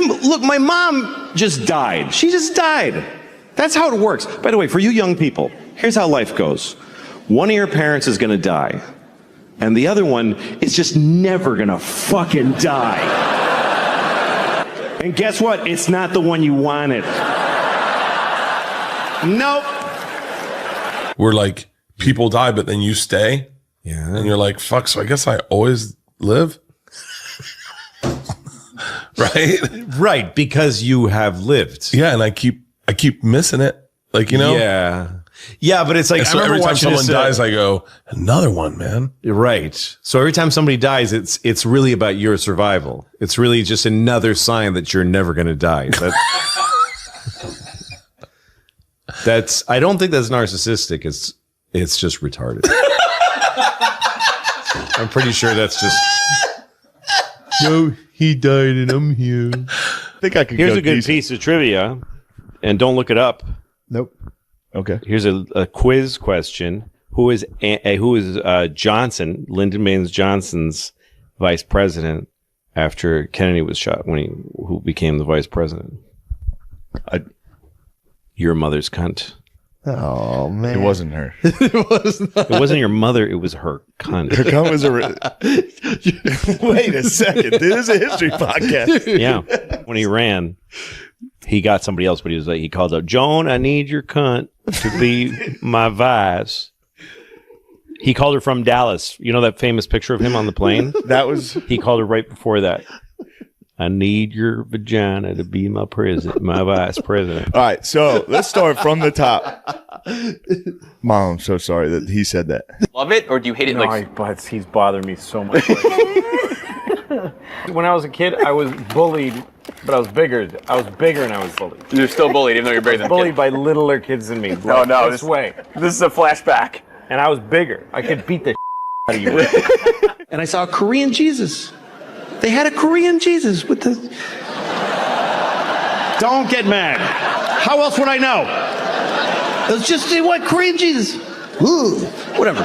look, my mom just died. She just died. That's how it works. By the way, for you young people, here's how life goes. One of your parents is going to die, and the other one is just never going to fucking die. And guess what? It's not the one you wanted. Nope. Where like people die, but then you stay. Yeah. And you're like, fuck, so I guess I always live? Right? Right, because you have lived. Yeah, and I keep missing it. Like, you know? Yeah. Yeah, but it's like, so every time someone dies, I go, another one, man. Right. So every time somebody dies, it's really about your survival. It's really just another sign that you're never going to die. That's I don't think that's narcissistic. It's just retarded. I'm pretty sure that's just. No, he died and I'm here. I think I could. Here's a good piece of trivia, and don't look it up. Nope. Okay. Here's a quiz question. Who is Johnson, Lyndon Baines Johnson's vice president after Kennedy was shot? Who became the vice president? Your mother's cunt. Oh man, it wasn't her. It wasn't your mother. It was her cunt. Her cunt was a. Wait a second. This is a history podcast. Yeah. When he ran, he got somebody else, but he called out, Joan, I need your cunt to be my vice. He called her from Dallas. You know that famous picture of him on the plane? He called her right before that. I need your vagina to be my vice president. All right, so let's start from the top. Mom, I'm so sorry that he said that. Love it, or do you hate it? No, but he's bothering me so much. When I was a kid, I was bullied, but I was bigger. I was bigger and I was bullied. You're still bullied, even though you're bigger than bullied by littler kids than me. No, no, this way. This is a flashback. And I was bigger. I could beat the out of you. And I saw a Korean Jesus. They had a Korean Jesus with the... Don't get mad. How else would I know? It was just what Korean Jesus. Ooh, whatever.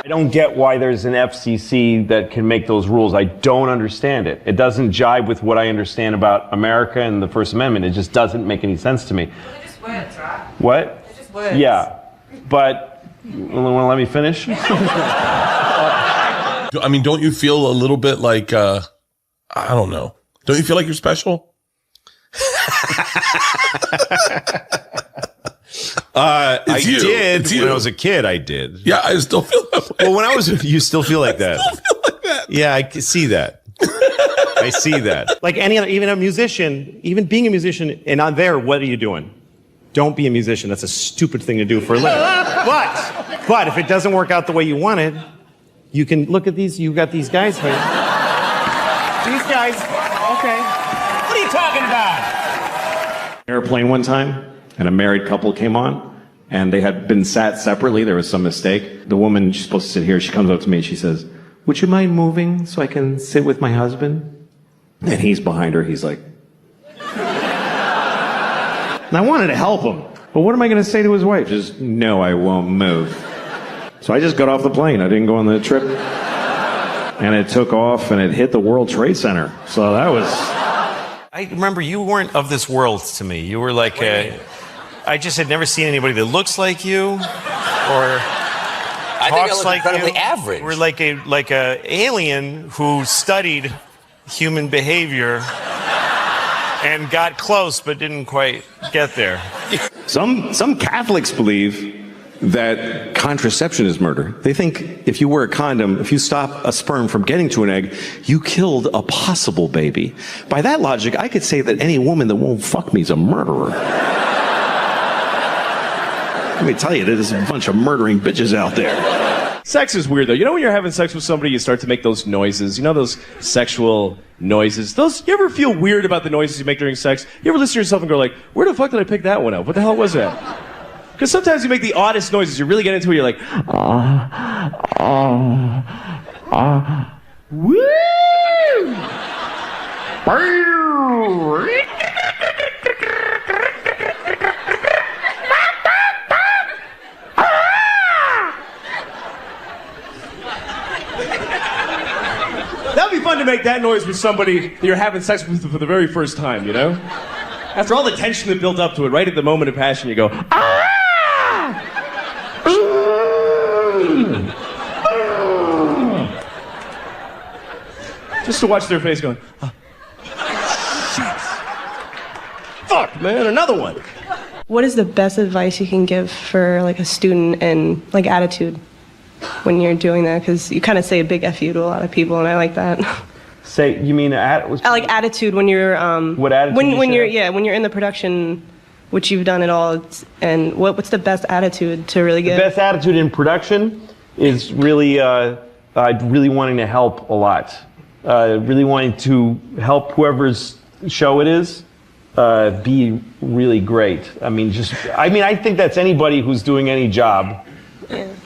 I don't get why there's an FCC that can make those rules. I don't understand it. It doesn't jive with what I understand about America and the First Amendment. It just doesn't make any sense to me. They're just words, right? What? They're just words. Yeah, but you want to let me finish? I mean, don't you feel a little bit like, I don't know. Don't you feel like you're special? I did. When I was a kid, I did. Yeah, I still feel that way. Well, when I was, you still feel like that. Yeah, I can see that. I see that. Like any other, even a musician, even being a musician, and on there, what are you doing? Don't be a musician. That's a stupid thing to do for a living. But if it doesn't work out the way you wanted, you can look at these. You got these guys here. These guys. Okay. What are you talking about? Airplane one time, and a married couple came on, and they had been sat separately. There was some mistake. The woman, she's supposed to sit here. She comes up to me and she says, "Would you mind moving so I can sit with my husband?" And he's behind her. He's like, and I wanted to help him, but what am I going to say to his wife? Just, no, I won't move. So I just got off the plane. I didn't go on the trip. And it took off and it hit the World Trade Center. So that was... I remember you weren't of this world to me. You were like I just had never seen anybody that looks like you or I think I was like incredibly you. average. You were like a alien who studied human behavior and got close but didn't quite get there. Some Catholics believe that contraception is murder. They think if you wear a condom, if you stop a sperm from getting to an egg, you killed a possible baby. By that logic, I could say that any woman that won't fuck me is a murderer. Let me tell you, there's a bunch of murdering bitches out there. Sex is weird, though. You know when you're having sex with somebody, you start to make those noises. You know those sexual noises? You ever feel weird about the noises you make during sex? You ever listen to yourself and go like, where the fuck did I pick that one up? What the hell was that? Because sometimes you make the oddest noises. You really get into it, you're like, woo! That'd be fun to make make that noise with somebody that you're having sex with for the very first time, you know? After all the tension that built up to it, right at the moment of passion, you go, ah! Just to watch their face going, oh, shit. Fuck, man, another one. What is the best advice you can give for like a student and like attitude when you're doing that? Because you kind of say a big F you to a lot of people, and I like that. Say, you mean I like attitude when you're what attitude? when you're in the production, which you've done it all. And what's the best attitude to really give? The best attitude in production is really really wanting to help a lot. Really wanting to help whoever's show it is be really great. I think that's anybody who's doing any job,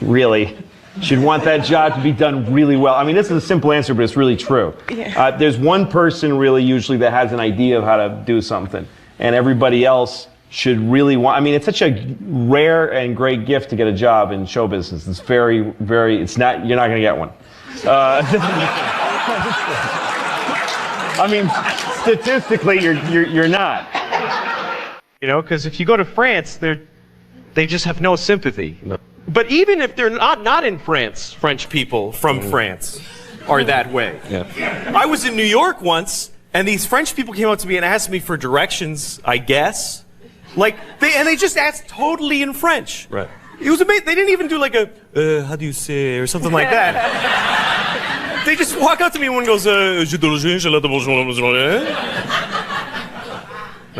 really, should want that job to be done really well. I mean, this is a simple answer, but it's really true. Yeah. There's one person really usually that has an idea of how to do something, and everybody else should really want. I mean, it's such a rare and great gift to get a job in show business. It's very, very. It's not. You're not going to get one. I mean, statistically, you're not. You know, because if you go to France, they just have no sympathy. No. But even if they're not in France, French people from France are that way. Yeah. I was in New York once, and these French people came up to me and asked me for directions, I guess. They just asked totally in French. Right. It was amazing. They didn't even do like a, how do you say, or something like that. They just walk up to me and one goes, and I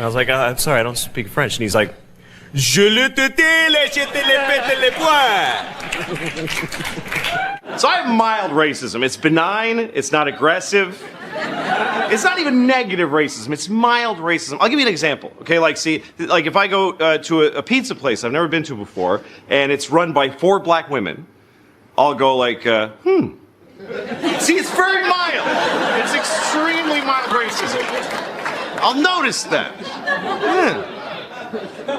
was like, I'm sorry, I don't speak French. And he's like, je le te le So I have mild racism. It's benign. It's not aggressive. It's not even negative racism. It's mild racism. I'll give you an example. Okay, like if I go to a pizza place I've never been to before, and it's run by 4 black women, I'll go like, See, it's very mild. It's extremely mild racism. I'll notice that. Yeah.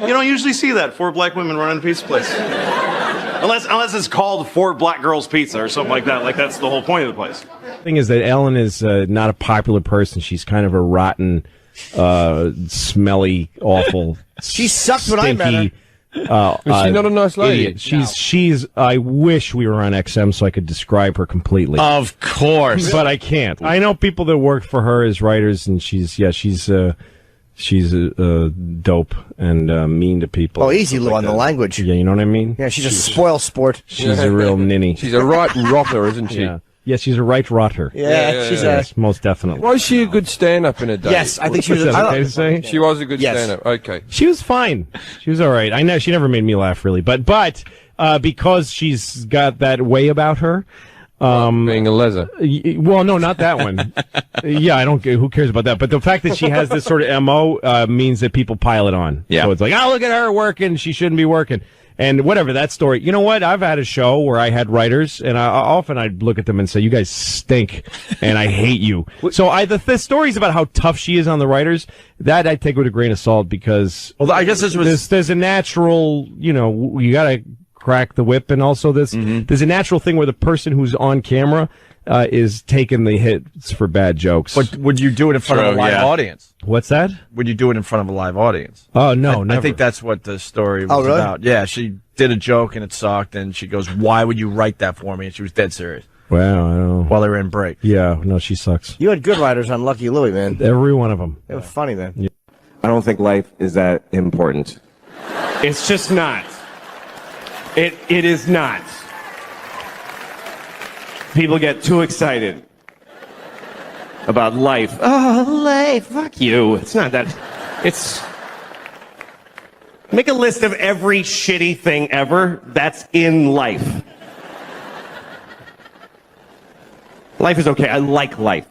You don't usually see that, 4 black women running a pizza place. Unless it's called 4 Black Girls Pizza or something like that. Like, that's the whole point of the place. The thing is that Ellen is not a popular person. She's kind of a rotten, smelly, awful, She sucked when I met her. Is she not a nice lady? Idiot. She's. I wish we were on XM so I could describe her completely. Of course, but I can't. I know people that work for her as writers, and she's dope and mean to people. Oh, easy on the language. Yeah, you know what I mean. Yeah, she's a spoil sport. She's a real ninny. She's a right rotter, isn't she? Yeah. Yeah, she's a right rotter. Yeah, she's yes, most definitely. Was she a good stand-up in a day? Yes, I think she was. Is that okay to say? She was a good Yes. stand-up. Okay. She was fine. She was all right. I know she never made me laugh really, but because she's got that way about her. Being a leather. Well, no, not that one. Yeah, I don't. Who cares about that? But the fact that she has this sort of MO means that people pile it on. Yeah. So it's like, oh, look at her working. She shouldn't be working. And whatever, that story. You know what? I've had a show where I had writers, and I'd look at them and say, you guys stink, and I hate you. So the stories about how tough she is on the writers, that I take with a grain of salt because I guess there's a natural, you got to crack the whip, and also there's a natural thing where the person who's on camera is taking the hits for bad jokes. But would you do it in front of a live audience? What's that? Would you do it in front of a live audience? Oh, no, never. I think that's what the story was really? about. Yeah, she did a joke and it sucked, and she goes, "Why would you write that for me?" And she was dead serious. Well, I don't know. While they were in break. Yeah, no, she sucks. You had good writers on Lucky Louie, man. Every one of them. It was funny then. Yeah. I don't think life is that important. It's just not. It is not. People get too excited about life. Oh, life, fuck you. It's not that. It's. Make a list of every shitty thing ever that's in life. Life is okay. I like life.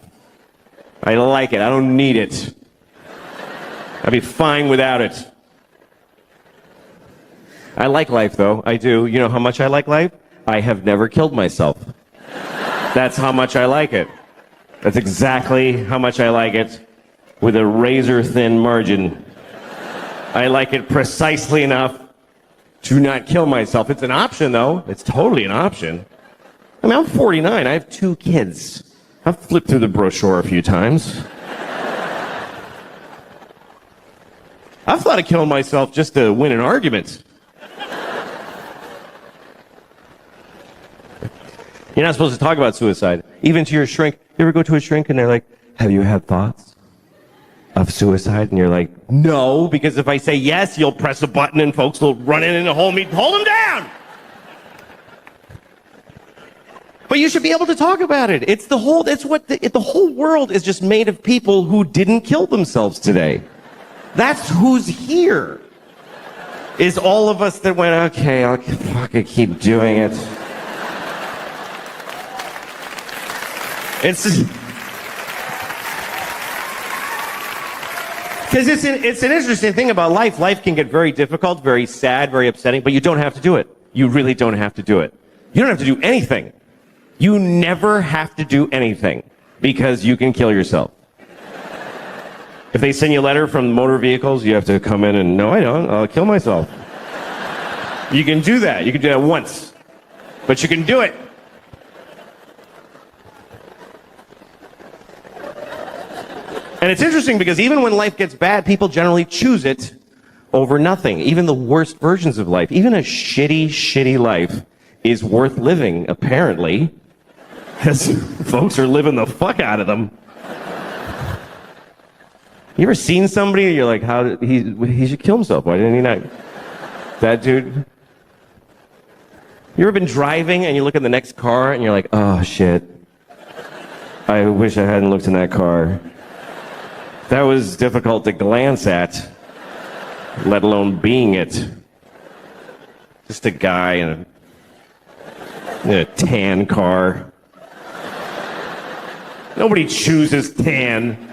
I like it. I don't need it. I'd be fine without it. I like life, though. I do. You know how much I like life? I have never killed myself. That's how much I like it. That's exactly how much I like it, with a razor-thin margin. I like it precisely enough to not kill myself. It's an option, though. It's totally an option. I mean, I'm 49. I have 2 kids. I've flipped through the brochure a few times. I've thought of killing myself just to win an argument. You're not supposed to talk about suicide. Even to your shrink. You ever go to a shrink and they're like, have you had thoughts of suicide? And you're like, no, because if I say yes, you'll press a button and folks will run in and hold him down. But you should be able to talk about it. It's the whole, the whole world is just made of people who didn't kill themselves today. That's who's here. Is all of us that went, okay, I'll fucking keep doing it. It's because it's an interesting thing about life. Life can get very difficult, very sad, very upsetting, but you don't have to do it. You really don't have to do it. You don't have to do anything. You never have to do anything because you can kill yourself. If they send you a letter from motor vehicles, you have to come in and, no, I don't. I'll kill myself. You can do that. You can do that once. But you can do it. And it's interesting because even when life gets bad, people generally choose it over nothing. Even the worst versions of life. Even a shitty, shitty life is worth living, apparently. Because folks are living the fuck out of them. You ever seen somebody and you're like, how did he should kill himself? Why didn't he not? That dude. You ever been driving and you look at the next car and you're like, oh shit. I wish I hadn't looked in that car. That was difficult to glance at, let alone being it. Just a guy in a tan car. Nobody chooses tan.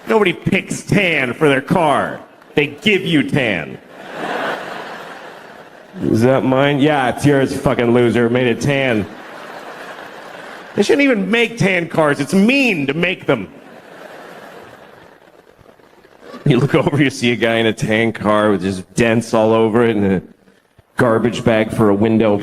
Nobody picks tan for their car. They give you tan. Is that mine? Yeah, it's yours, fucking loser. Made it tan. They shouldn't even make tan cars. It's mean to make them. You look over, you see a guy in a tan car with just dents all over it and a garbage bag for a window.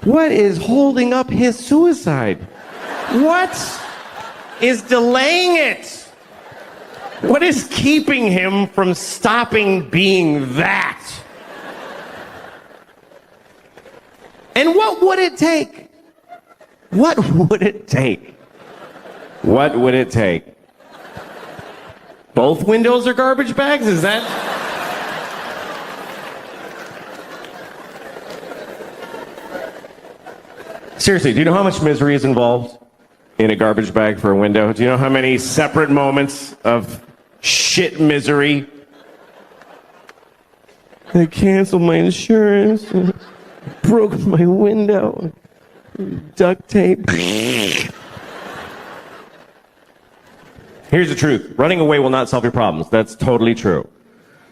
What is holding up his suicide? What is delaying it? What is keeping him from stopping being that? And what would it take? What would it take? What would it take? Both windows are garbage bags? Is that? Seriously, do you know how much misery is involved in a garbage bag for a window? Do you know how many separate moments of shit misery? They canceled my insurance, broke my window, duct tape. Here's the truth. Running away will not solve your problems. That's totally true.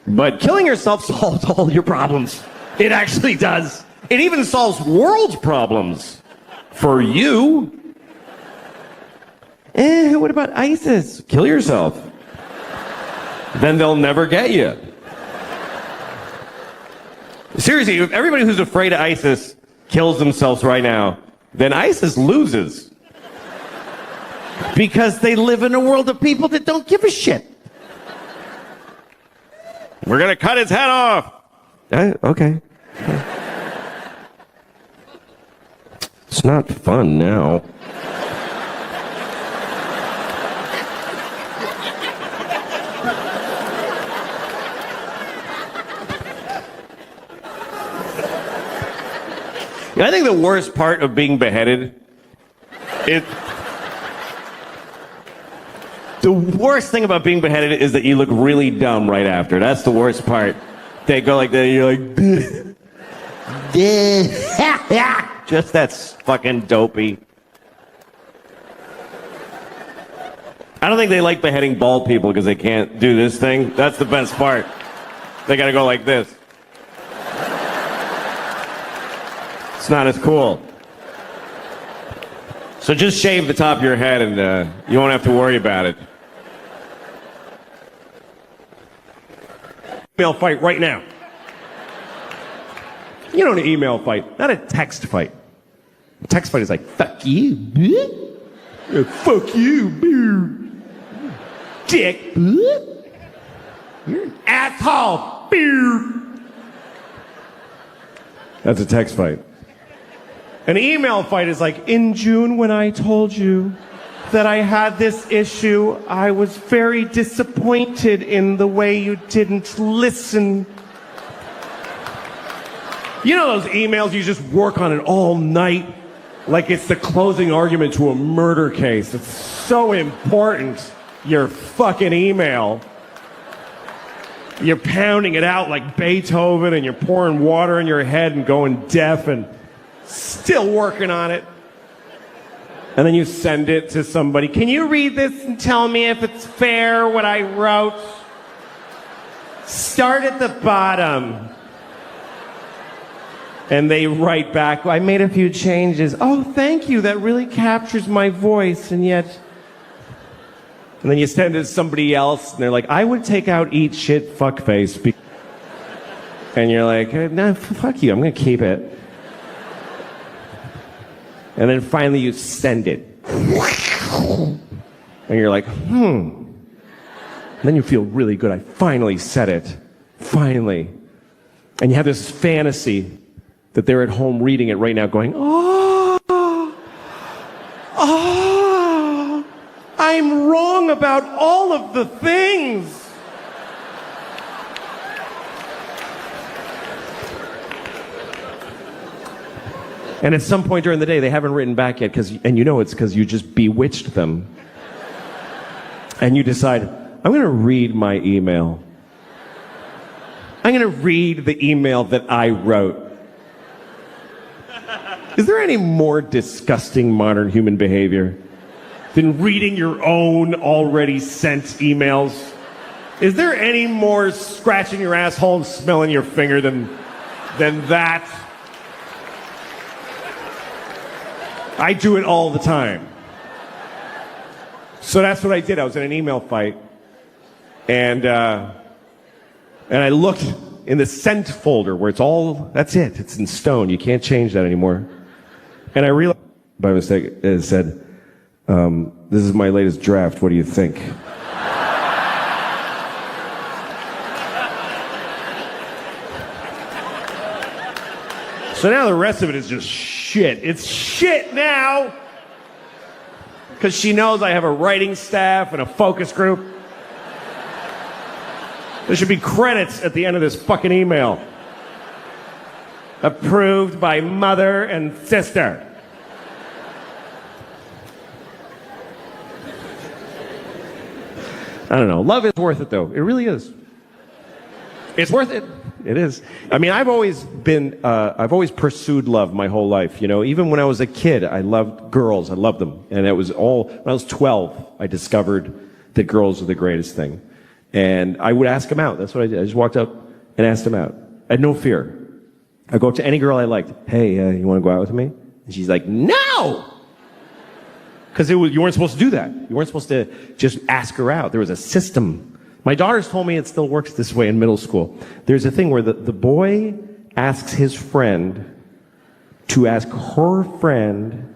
But killing yourself solves all your problems. It actually does. It even solves world problems. For you. What about ISIS? Kill yourself. Then they'll never get you. Seriously, if everybody who's afraid of ISIS kills themselves right now, then ISIS loses. Because they live in a world of people that don't give a shit. We're gonna cut his head off. Okay. It's not fun now. I think the worst part of being beheaded, the worst thing about being beheaded is that you look really dumb right after. That's the worst part. They go like that, you're like, just that's fucking dopey. I don't think they like beheading bald people because they can't do this thing. That's the best part. They gotta go like this. It's not as cool. So just shave the top of your head and you won't have to worry about it. email fight right now. You know, an email fight, not a text fight. A text fight is like, fuck you, bitch. Fuck you, bitch. Dick, bitch. You're an asshole, bitch. That's a text fight. An email fight is like, in June when I told you that I had this issue, I was very disappointed in the way you didn't listen. You know those emails you just work on it all night? Like it's the closing argument to a murder case. It's so important, your fucking email. You're pounding it out like Beethoven and you're pouring water in your head and going deaf and still working on it. And then you send it to somebody. Can you read this and tell me if it's fair what I wrote? Start at the bottom. And they write back, I made a few changes. Oh, thank you. That really captures my voice. And yet... And then you send it to somebody else, and they're like, I would take out eat shit fuckface. And you're like, nah, fuck you. I'm going to keep it. And then finally you send it. And you're like, And then you feel really good. I finally said it. Finally. And you have this fantasy that they're at home reading it right now going, I'm wrong about all of the things. And at some point during the day, they haven't written back yet, and you know it's because you just bewitched them. And you decide, I'm going to read my email. I'm going to read the email that I wrote. Is there any more disgusting modern human behavior than reading your own already sent emails? Is there any more scratching your asshole and smelling your finger than that? I do it all the time. So that's what I did. I was in an email fight, and I looked in the sent folder where that's it. It's in stone. You can't change that anymore. And I realized by mistake it said, this is my latest draft. What do you think? So now the rest of it is just shit. It's shit now. Because she knows I have a writing staff and a focus group. There should be credits at the end of this fucking email. Approved by mother and sister. I don't know. Love is worth it, though. It really is. It's worth it. It is. I mean, I've always pursued love my whole life. You know, even when I was a kid, I loved girls. I loved them. And it was all, when I was 12, I discovered that girls are the greatest thing. And I would ask them out. That's what I did. I just walked up and asked them out. I had no fear. I go up to any girl I liked. Hey, you want to go out with me? And she's like, no! Because you weren't supposed to do that. You weren't supposed to just ask her out. There was a system. My daughters told me it still works this way in middle school. There's a thing where the boy asks his friend to ask her friend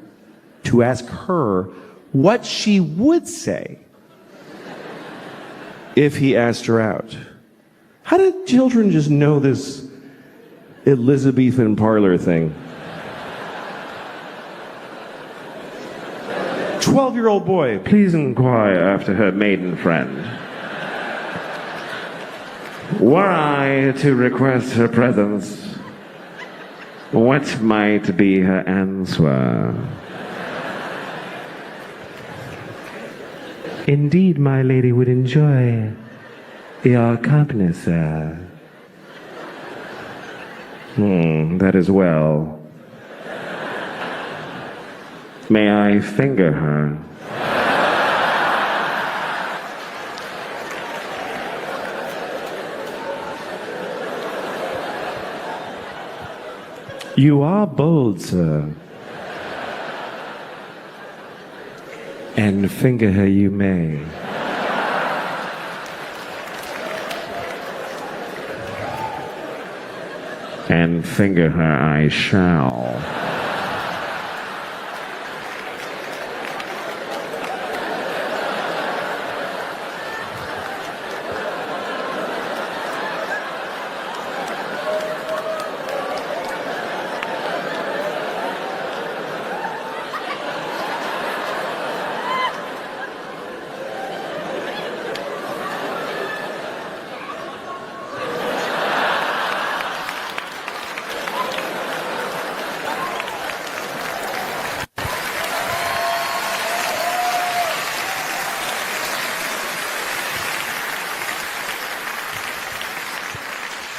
to ask her what she would say if he asked her out. How did children just know this Elizabethan parlor thing? 12-year-old boy, please inquire after her maiden friend. Were I to request her presence, what might be her answer? Indeed, my lady would enjoy your company, sir. That is well. May I finger her? You are bold, sir. And finger her you may. and finger her I shall.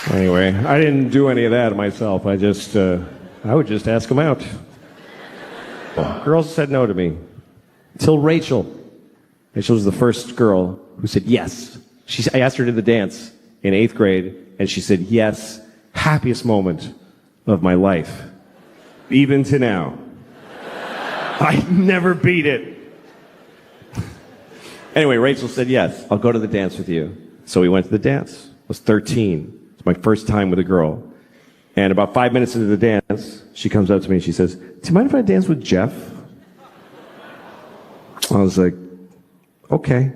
Anyway, I didn't do any of that myself. I would just ask them out. Girls said no to me. Till Rachel. Rachel was the first girl who said yes. I asked her to the dance in 8th grade, and she said yes. Happiest moment of my life. Even to now. I never beat it. Anyway, Rachel said yes. I'll go to the dance with you. So we went to the dance. I was 13. My first time with a girl. And about 5 minutes into the dance, she comes up to me and she says, do you mind if I dance with Jeff? I was like, okay.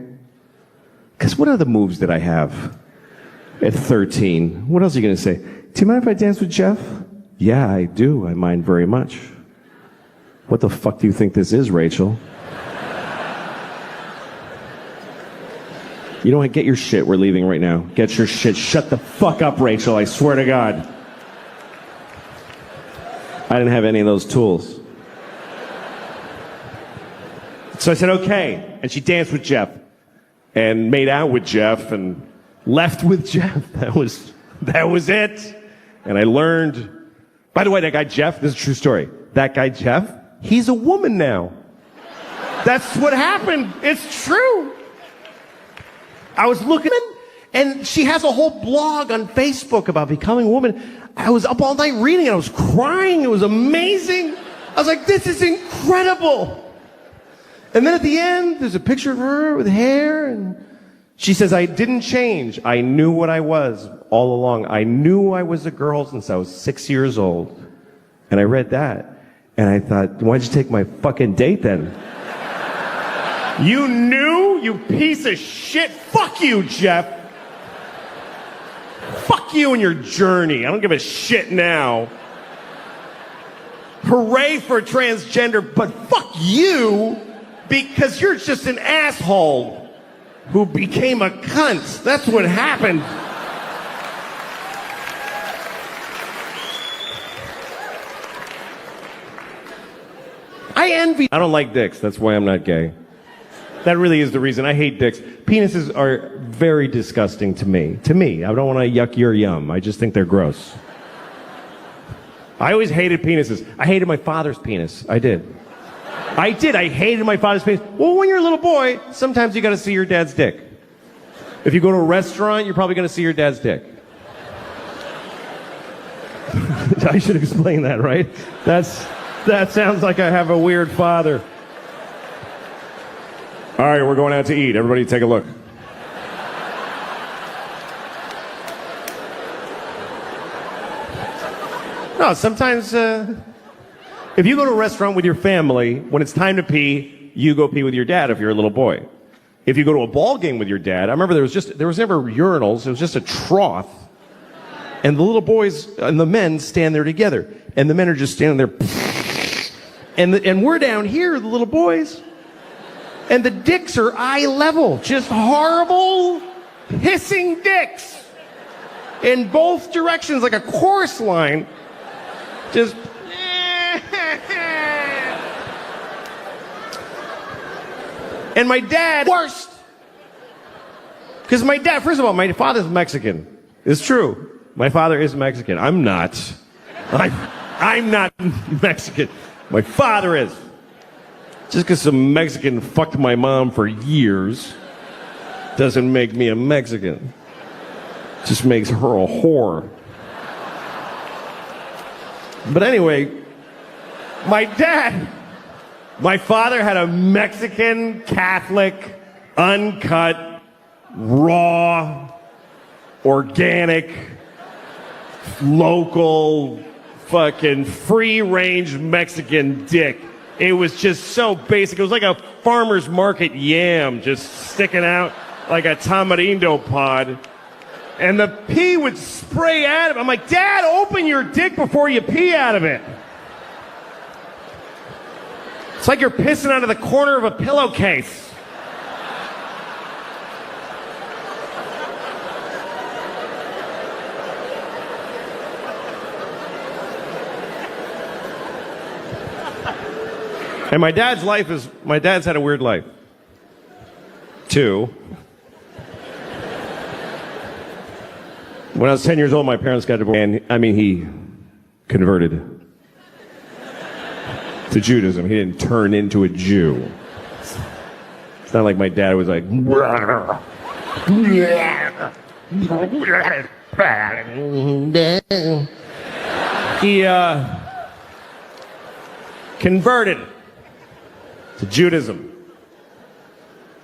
Because what other moves did I have at 13? What else are you going to say? Do you mind if I dance with Jeff? Yeah, I do. I mind very much. What the fuck do you think this is, Rachel? You know what? Get your shit. We're leaving right now. Get your shit. Shut the fuck up, Rachel. I swear to God. I didn't have any of those tools. So I said, okay. And she danced with Jeff and made out with Jeff and left with Jeff. That was it. And I learned, by the way, that guy Jeff, this is a true story. That guy Jeff, he's a woman now. That's what happened. It's true. I was looking, and she has a whole blog on Facebook about becoming a woman. I was up all night reading it. I was crying. It was amazing. I was like, this is incredible. And then at the end, there's a picture of her with hair, and she says, I didn't change. I knew what I was all along. I knew I was a girl since I was 6 years old. And I read that, and I thought, why'd you take my fucking date then? You knew, you piece of shit. Fuck you, Jeff. Fuck you and your journey. I don't give a shit now. Hooray for transgender, but fuck you because you're just an asshole who became a cunt. That's what happened. I don't like dicks. That's why I'm not gay. That really is the reason. I hate dicks. Penises are very disgusting to me. I don't want to yuck your yum. I just think they're gross. I always hated penises. I hated my father's penis. I did. I hated my father's penis. Well, when you're a little boy, sometimes you got to see your dad's dick. If you go to a restaurant, you're probably going to see your dad's dick. I should explain that, right? That sounds like I have a weird father. All right, we're going out to eat. Everybody take a look. No, sometimes if you go to a restaurant with your family, when it's time to pee, you go pee with your dad if you're a little boy. If you go to a ball game with your dad, I remember there was never urinals, it was just a trough. And the little boys and the men stand there together. And the men are just standing there. And we're down here, the little boys. And the dicks are eye level. Just horrible, hissing dicks. In both directions, like a chorus line. Just... And my dad, worst. Because my dad, first of all, my father's Mexican. It's true. My father is Mexican. I'm not. I'm not Mexican. My father is. Just because some Mexican fucked my mom for years doesn't make me a Mexican. Just makes her a whore. But anyway, my father had a Mexican, Catholic, uncut, raw, organic, local fucking free-range Mexican dick. It was just so basic. It was like a farmer's market yam just sticking out like a tamarindo pod. And the pee would spray out of it. I'm like, Dad, open your dick before you pee out of it. It's like you're pissing out of the corner of a pillowcase. And my dad's had a weird life. Too. When I was 10 years old, my parents got divorced. And, he converted to Judaism. He didn't turn into a Jew. It's not like my dad was like... He, converted to Judaism.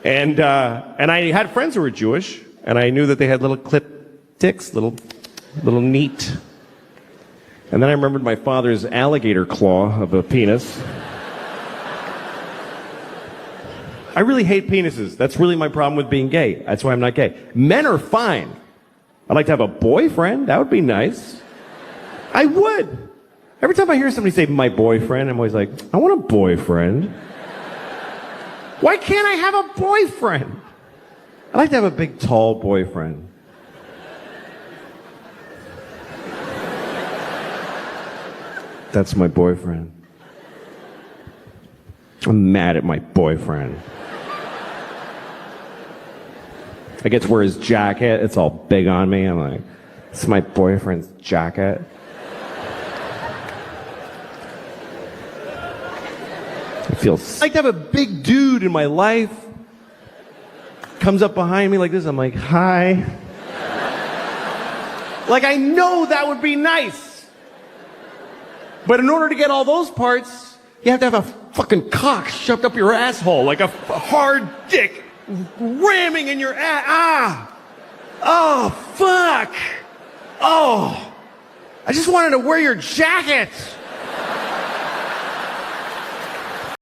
And I had friends who were Jewish, and I knew that they had little clip dicks, little neat. And then I remembered my father's alligator claw of a penis. I really hate penises. That's really my problem with being gay. That's why I'm not gay. Men are fine. I'd like to have a boyfriend. That would be nice. I would. Every time I hear somebody say my boyfriend, I'm always like, I want a boyfriend. Why can't I have a boyfriend? I'd like to have a big, tall boyfriend. That's my boyfriend. I'm mad at my boyfriend. I get to wear his jacket. It's all big on me. I'm like, it's my boyfriend's jacket. I'd like to have a big dude in my life. Comes up behind me like this. I'm like, hi. Like, I know that would be nice. But in order to get all those parts, you have to have a fucking cock shoved up your asshole. Like a hard dick ramming in your ass. Ah. Oh, fuck. Oh. I just wanted to wear your jacket.